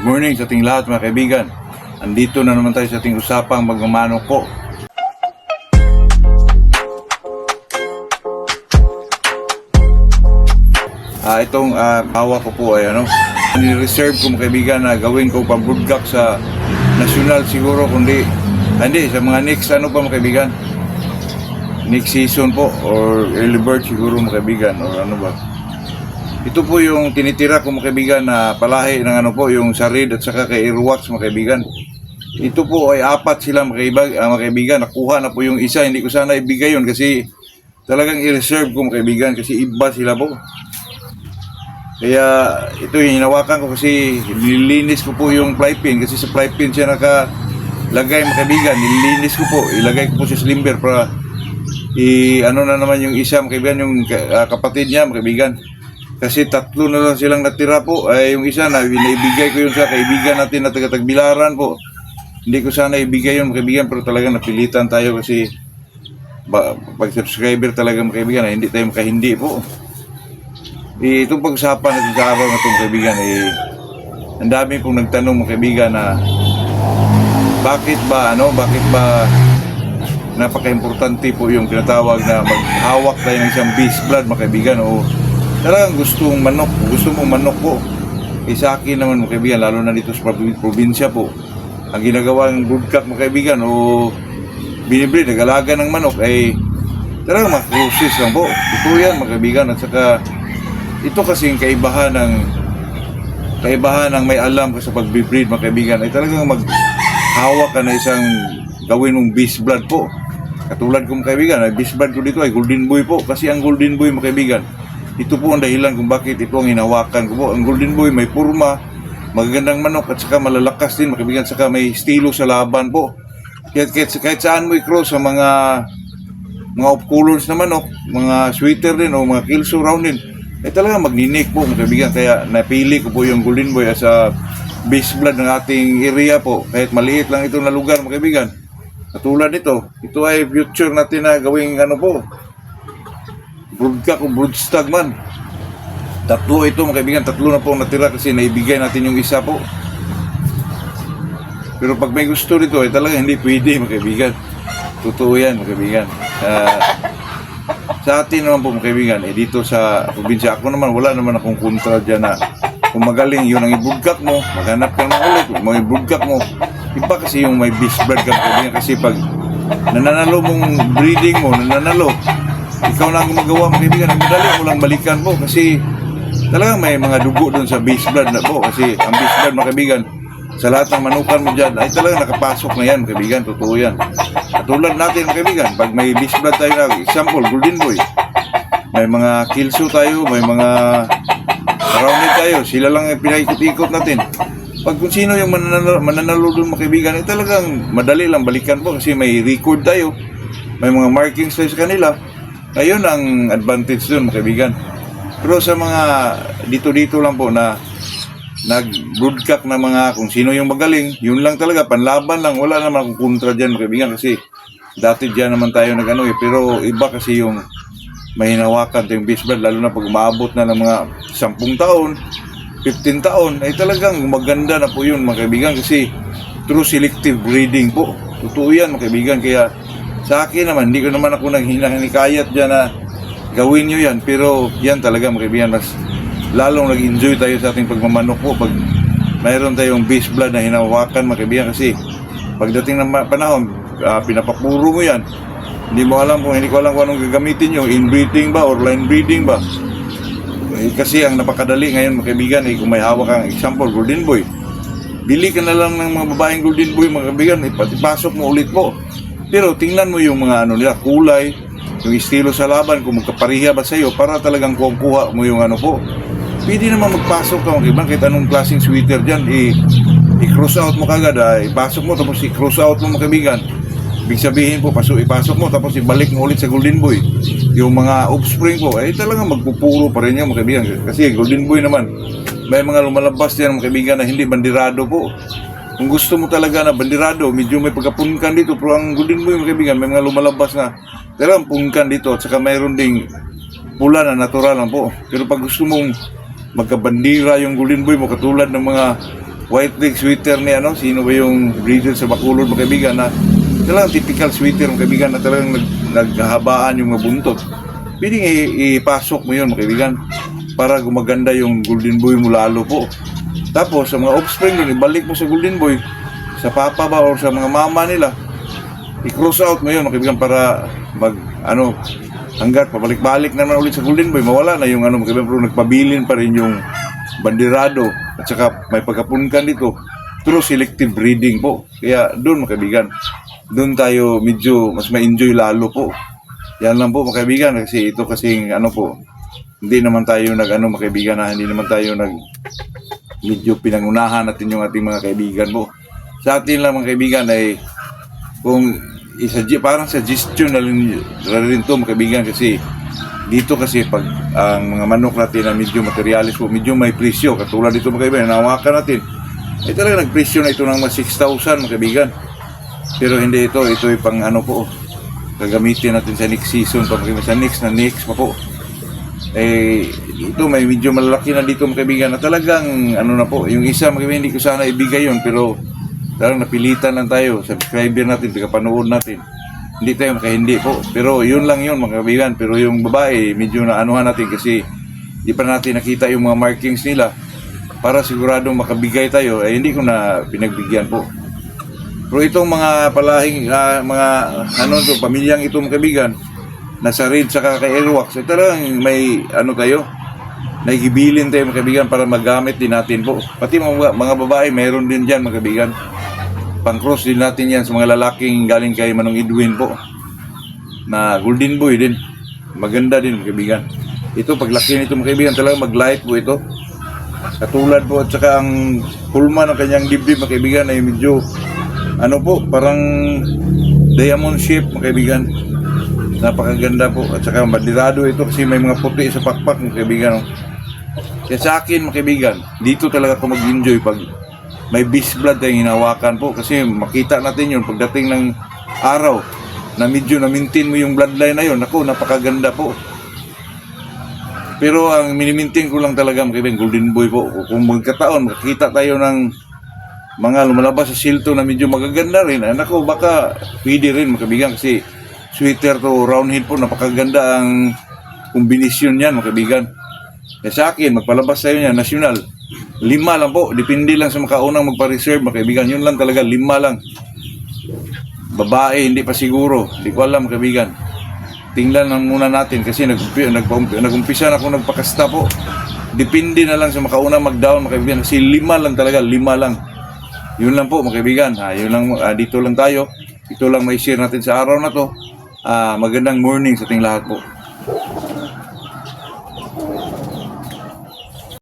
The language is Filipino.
morning sa ating lahat mga kaibigan. Andito na naman tayo sa ating usapang magmamano po. Itong hawak ko po ay ni-reserve ko mga kaibigan na gawin ko pang-broadcast sa national siguro, kundi hindi sa mga next pa mga kaibigan, next season po or early bird siguro mga kaibigan or ano ba. Ito po yung tinitira ko mga kaibigan na palahi ng yung Sarid at saka kay Airwax mga kaibigan. Ito po ay apat sila mga kaibigan. Nakuha na po yung isa, hindi ko sana ibigay yun kasi talagang i-reserve ko mga kaibigan kasi iba sila po. Kaya ito yung hinawakan ko kasi nilinis ko po yung fly pin kasi sa fly pin siya nakalagay mga kaibigan. Nilinis ko po, ilagay ko po sa slimber para na naman yung isa mga kaibigan, yung kapatid niya mga kaibigan. Kasi tatlo na lang silang natira po. Ay yung isa na naibigay ko yun sa kaibigan natin na taga-Tagbilaran po. Hindi ko sana ibigay yun mga kaibigan, pero talaga napilitan tayo kasi pag subscriber talaga mga kaibigan, hindi tayo makahindi po. Itong pag-usapan natin sa araw na itong kaibigan, ang dami pong nagtanong mga kaibigan na bakit ba napaka-importante po yung tinatawag na maghawak tayo ng isang beast blood mga kaibigan o talagang gusto mong manok po. Sa akin naman mga kaibigan, lalo na dito sa probinsya po, ang ginagawang broodcock mga kaibigan o binibreed, nag-alaga ng manok ay talagang mga cruises lang po. Ito yan mga kaibigan, at saka ito kasing kaibahan ng may alam ka sa pagbibreed mga kaibigan ay talagang maghawak ka na isang gawin mong beast blood po. Katulad kong kaibigan, ay beast blood ko dito ay golden boy po, kasi ang golden boy mga kaibigan, ito po ang dahilan kung bakit ito ang hinawakan ko po. Ang golden boy may purma, magagandang manok at saka malalakas din mga kaibigan, saka may estilo sa laban po. Kahit saan mo i-cross sa mga off colors na manok, mga sweater din o mga kilso round din, ay talaga magninik po mga kaibigan. Kaya napili ko po yung golden boy as a base blood ng ating area po. Kahit maliit lang ito na lugar mga kaibigan. Katulad nito, ito ay future natin na gawing po, broodcock o broodstag man. Tatlo ito mga kaibigan, tatlo na po natira kasi naibigay natin yung isa po. Pero pag may gusto dito ay talaga hindi pwede mga kaibigan. Totoo yan mga kaibigan. Sa atin naman po mga kaibigan, dito sa probinsya, ako naman wala naman akong kontra dyan na kung magaling yun ang i-broodcock mo, maghanap ka naman ulit, mga i-broodcock mo. Iba kasi yung may beast blood ka mga kaibigan, kasi pag nananalo mong breeding mo, ikaw na ang gumagawa mga kaibigan, ang madali mo lang balikan po kasi talagang may mga dugo doon sa base blood na po. Kasi ang base blood mga kaibigan, sa lahat ng manukan mo dyan ay talagang nakapasok na yan mga kaibigan, totoo yan. Katulad natin mga kaibigan, pag may base blood tayo na, example, golden boy, may mga kilso tayo, may mga rounded tayo, sila lang yung pinaikot-ikot natin. Pag kung sino yung mananalo doon mga kaibigan, ay talagang madali lang balikan po kasi may record tayo, may mga markings tayo sa kanila. Ayun ang advantage doon mga kaibigan. Pero sa mga dito lang po na nag-broodcock na mga kung sino yung magaling, yun lang talaga, panlaban lang, wala naman akong kontra dyan mga kaibigan kasi dati dyan naman tayo pero iba kasi yung may hinawakan tayong beast blood, lalo na pag umaabot na ng mga 10 taon, 15 taon, ay talagang maganda na po yun mga kaibigan kasi through selective breeding po. Totoo yan mga kaibigan. Kaya sa akin naman, hindi ko naman ako naghinikayat dyan na gawin nyo yan. Pero yan talaga mga kaibigan, mas lalong nag-enjoy tayo sa ating pagmamanok po pag mayroon tayong beast blood na hinawakan mga kaibigan. Kasi pagdating ng panahon, pinapapuro mo yan. Hindi ko alam kung anong gagamitin nyo, inbreeding ba or line breeding ba. Kasi ang napakadali ngayon mga kaibigan, kung may hawak kang example, golden boy, bili ka na lang ng mga babaeng golden boy mga kaibigan, ipasok mo ulit po. Pero tingnan mo yung mga nila, kulay, yung estilo sa laban, kung magkapariha ba sa'yo, para talagang kuha mo yung po. Pwede naman magpasok ka mga kaibigan, kahit anong klaseng sweater dyan, i-cross out mo kagad, ipasok mo, tapos i-cross out mo mga kaibigan. Ibig sabihin po, ipasok mo, tapos ibalik mo ulit sa golden boy. Yung mga offspring po, ay talagang magpupuro pa rin yan mga kaibigan. Kasi golden boy naman, may mga lumalabas yan mga kaibigan na hindi bandirado po. Kung gusto mo talaga na bandirado, medyo may pagkapunkan dito. Pero ang golden boy mga kaibigan, may mga lumalabas na talagang punkan dito. At saka mayroon ding pula na natural lang po. Pero pag gusto mong magkabandira yung golden boy mo, katulad ng mga white leg sweater ni ano, sino ba yung breeder sa Bacolod mga kaibigan na talagang typical sweater mga kaibigan na talagang naghahabaan yung mga buntot. Pwedeng ipasok mo yun mga kaibigan para gumaganda yung golden boy mo lalo po. Tapos sa mga offspring doon, ibalik mo sa golden boy, sa papa ba o sa mga mama nila, i-cross out mo yun mga kaibigan para hanggat pabalik-balik naman ulit sa golden boy, mawala na yung mga kaibigan, pero nagpabilin pa rin yung bandirado at saka may pagkapunkan dito through selective breeding po. Kaya doon mga kaibigan, doon tayo medyo mas ma-enjoy lalo po. Yan lang po mga kaibigan, kasi ito kasing hindi naman tayo mga kaibigan na hindi naman tayo medyo pinangunahan natin yung ating mga kaibigan po. Sa atin lang mga kaibigan ay kung parang suggestion na rin to mga kaibigan, kasi dito kasi pag ang mga manok natin na medyo materialis po, medyo may presyo, katulad dito mga kaibigan, nawakan natin, ay talaga nagpresyo na ito ng mga 6,000 mga kaibigan. Pero hindi ito ay pang po, gagamitin natin sa next season pa, sa next pa po. Ito may medyo malaki na dito mga kaibigan na talagang na po, yung isa mga kaibigan, hindi ko sana ibigay yun, pero talagang napilitan lang tayo, subscriber natin, pagkapanood natin, hindi tayo makahindi po. Pero yun lang yun mga kaibigan. Pero yung babae, medyo naanuhan natin kasi di pa natin nakita yung mga markings nila para siguradong makabigay tayo, hindi ko na pinagbigyan po. Pero itong mga palahing pamilyang ito mga kaibigan, nasa Red saka kay Airwax, talagang may naigibilin tayo mga kaibigan para magamit din natin po. Pati mga babae, mayroon din dyan mga kaibigan. Pang-cross din natin yan sa mga lalaking galing kay Manong Edwin po, na golden boy din, maganda din mga kaibigan. Ito paglaki nito mga kaibigan, talagang mag-light po ito. Katulad po, at saka ang pulma ng kanyang dibdib mga kaibigan ay medyo parang diamond shape mga kaibigan. Napakaganda po, at saka bandirado ito kasi may mga puti sa pakpak mga kaibigan. Kaya sa akin mga kaibigan, dito talaga ako mag-enjoy pag may beast blood tayong hinawakan po, kasi makita natin yun pagdating ng araw na medyo na-maintain mo yung bloodline na yun. Ako, napakaganda po. Pero ang minimintain ko lang talaga mga kaibigan, golden boy po. Kung magkataon, makikita tayo ng mga lumalabas sa silto na medyo magaganda rin, ako, baka pwede rin mga kaibigan, kasi sweater to round head po, napakaganda ang kombinasyon yan mga kaibigan. Kaya sa akin, magpalabas tayo niya, nasyonal, 5 lang po, depende lang sa makaunang magpa-reserve mga kaibigan, yun lang talaga, 5 lang. Babae, hindi pa siguro, hindi ko alam mga kaibigan. Tingnan lang muna natin kasi nag-umpisa na ako nagpakasta po. Depende na lang sa makaunang mag-down mga kaibigan, kasi 5 lang talaga, 5 lang. Yun lang po mga kaibigan, yun lang, dito lang tayo. Ito lang may share natin sa araw na to. Magandang morning sa ating lahat po.